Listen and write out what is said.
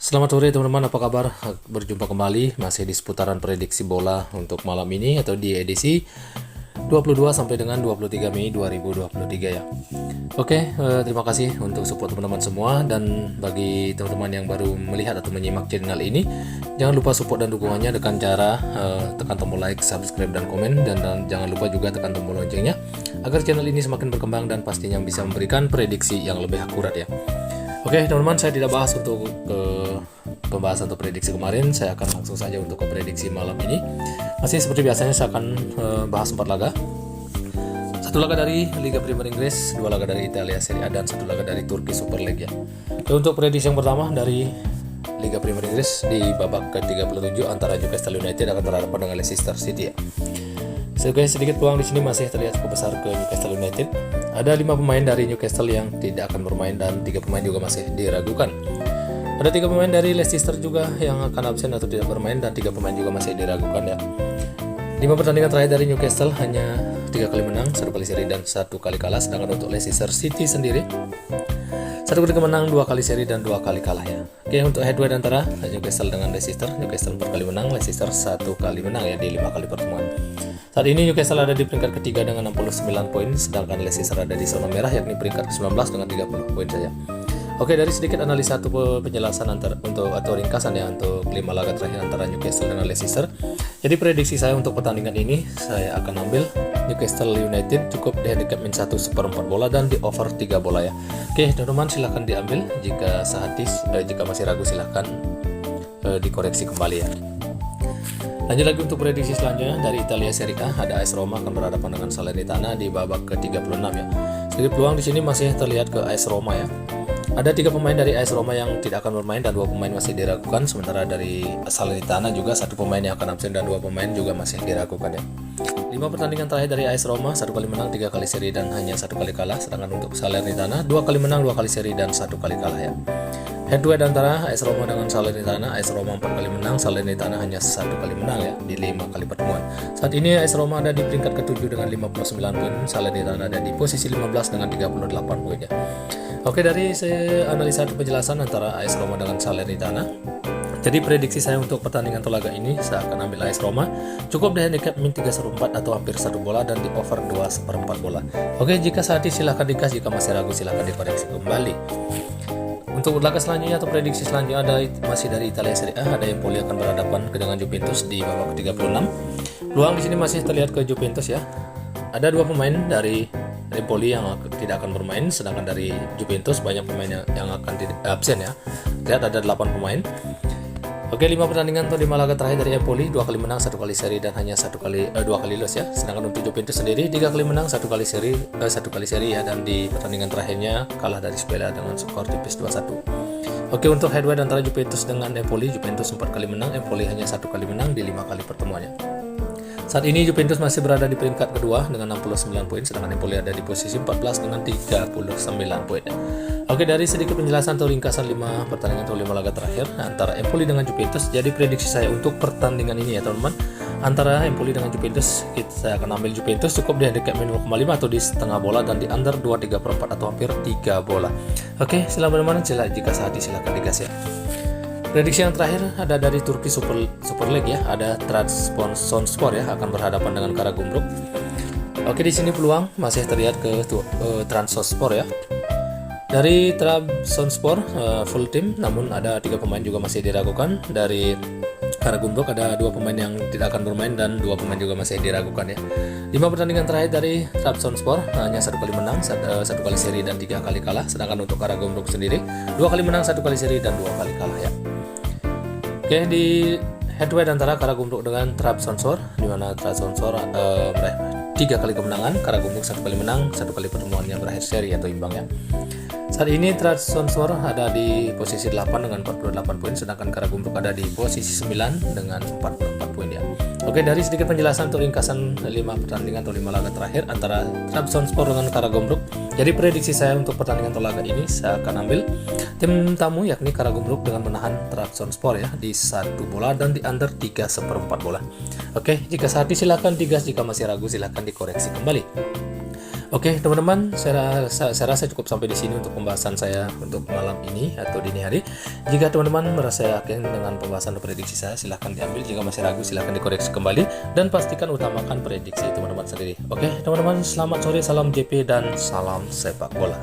Selamat sore teman-teman, apa kabar? Berjumpa kembali masih di seputaran prediksi bola untuk malam ini atau di edisi 22 sampai dengan 23 Mei 2023 ya. Oke, terima kasih untuk support teman-teman semua, dan bagi teman-teman yang baru melihat atau menyimak channel ini, jangan lupa support dan dukungannya dengan cara tekan tombol like, subscribe, dan komen, dan jangan lupa juga tekan tombol loncengnya agar channel ini semakin berkembang dan pastinya bisa memberikan prediksi yang lebih akurat ya. Oke teman-teman, saya tidak bahas untuk pembahasan untuk prediksi kemarin, saya akan langsung saja untuk ke prediksi malam ini. Masih seperti biasanya saya akan bahas 4 laga. 1 laga dari Liga Premier Inggris, 2 laga dari Italia Serie A, dan 1 laga dari Turki Super League ya. Dan untuk prediksi yang pertama dari Liga Premier Inggris di babak ke-37 antara Newcastle United akan berhadapan dengan Leicester City ya. Sedikit peluang di sini masih terlihat cukup besar ke Newcastle United. Ada 5 pemain dari Newcastle yang tidak akan bermain dan 3 pemain juga masih diragukan. Ada 3 pemain dari Leicester juga yang akan absen atau tidak bermain, dan 3 pemain juga masih diragukan ya. 5 pertandingan terakhir dari Newcastle hanya 3 kali menang, 1 kali seri, dan 1 kali kalah. Sedangkan untuk Leicester City sendiri 1 kali menang, 2 kali seri, dan 2 kali kalah ya. Oke, untuk head to head antara Newcastle dengan Leicester, Newcastle 4 kali menang, Leicester 1 kali menang ya di 5 kali pertemuan. Saat ini Newcastle ada di peringkat ketiga dengan 69 poin, sedangkan Leicester ada di zona merah yakni peringkat ke-19 dengan 30 poin saja. Oke, dari sedikit analisa atau penjelasan atau ringkasan ya untuk 5 laga terakhir antara Newcastle dengan Leicester. Jadi prediksi saya untuk pertandingan ini, saya akan ambil Newcastle United cukup di handicap min 1/4 bola dan di over 3 bola ya. Oke, teman-teman silahkan diambil, jika jika masih ragu silahkan dikoreksi kembali ya. Lanjut lagi untuk prediksi selanjutnya dari Italia Serie A, ada AS Roma akan berhadapan dengan Salernitana di babak ke-36 ya. Sedikit peluang di sini masih terlihat ke AS Roma ya. Ada 3 pemain dari AS Roma yang tidak akan bermain dan 2 pemain masih diragukan, sementara dari Salernitana juga 1 pemain yang akan absen dan 2 pemain juga masih diragukan ya. 5 pertandingan terakhir dari AS Roma, 1 kali menang, 3 kali seri, dan hanya 1 kali kalah. Sedangkan untuk Salernitana 2 kali menang, 2 kali seri, dan 1 kali kalah ya. Head to head antara AS Roma dengan Salernitana, AS Roma 4 kali menang, Salernitana hanya 1 kali menang ya di 5 kali pertemuan. Saat ini AS Roma ada di peringkat ke-7 dengan 59 poin, Salernitana ada di posisi 15 dengan 38 poin ya. Oke, dari analisa atau penjelasan antara AS Roma dengan Salernitana, jadi prediksi saya untuk pertandingan atau laga ini, saya akan ambil AS Roma cukup di handicap min 3/4 atau hampir 1 bola, dan di over 2/4 bola. Oke, jika saat ini silahkan dikas, jika masih ragu silahkan dikoreksi kembali. Untuk laga selanjutnya atau prediksi selanjutnya ada masih dari Italia Serie A, ada Empoli akan berhadapan dengan Juventus di babak ke-36. Peluang di sini masih terlihat ke Juventus ya. Ada 2 pemain dari Empoli yang tidak akan bermain, sedangkan dari Juventus banyak pemain yang akan absen ya. Lihat ada 8 pemain. Oke, 5 pertandingan atau 5 laga terakhir dari Empoli, 2 kali menang, 1 kali seri, dan hanya 2 kali loss ya. Sedangkan untuk Juventus sendiri 3 kali menang, 1 kali seri ya, dan di pertandingan terakhirnya kalah dari Spezia dengan skor tipis 2-1. Oke, untuk head to head antara Juventus dengan Empoli, Juventus 4 kali menang, Empoli hanya 1 kali menang di 5 kali pertemuannya. Saat ini Juventus masih berada di peringkat kedua dengan 69 poin, sedangkan Empoli ada di posisi 14 dengan 39 poin. Oke, dari sedikit penjelasan atau ringkasan 5 pertandingan atau 5 laga terakhir antara Empoli dengan Juventus, jadi prediksi saya untuk pertandingan ini ya teman-teman, antara Empoli dengan Juventus, saya akan ambil Juventus cukup di handicap min 2,5 atau di setengah bola, dan di under 2/3/4 atau hampir 3 bola. Oke, silakan teman-teman, jika saat ini silakan digas ya. Prediksi yang terakhir ada dari Turki Super League ya, ada Trabzonspor ya akan berhadapan dengan Karagümrük. Oke, di sini peluang masih terlihat ke Trabzonspor ya. Dari Trabzonspor full tim, namun ada 3 pemain juga masih diragukan. Dari Karagümrük ada 2 pemain yang tidak akan bermain dan 2 pemain juga masih diragukan ya. 5 pertandingan terakhir dari Trabzonspor hanya 1 kali menang, 1 kali seri, dan 3 kali kalah. Sedangkan untuk Karagümrük sendiri 2 kali menang, 1 kali seri, dan 2 kali kalah ya. Oke, di head to head antara Karagümrük dengan Trabzonspor, di mana Trabzonspor meraih 3 kali kemenangan, Karagümrük 1 kali menang, 1 kali pertemuannya berakhir seri atau imbang ya. Saat ini Trabzonspor ada di posisi 8 dengan 48 poin, sedangkan Karagümrük ada di posisi 9 dengan 44 poin ya. Oke, dari sedikit penjelasan untuk ringkasan 5 pertandingan atau 5 laga terakhir antara Trabzonspor dengan Karagümrük. Jadi prediksi saya untuk pertandingan atau laga ini, saya akan ambil tim tamu yakni Karagümrük dengan menahan Trabzonspor ya di 1 bola dan di under 3/4 bola. Oke, jika saat ini silahkan digas, jika masih ragu silahkan dikoreksi kembali. Oke teman-teman, saya rasa cukup sampai di sini untuk pembahasan saya untuk malam ini atau dini hari. Jika teman-teman merasa yakin dengan pembahasan atau prediksi saya, silahkan diambil. Jika masih ragu, silahkan dikoreksi kembali dan pastikan utamakan prediksi teman-teman sendiri. Oke teman-teman, selamat sore, salam JP dan salam sepak bola.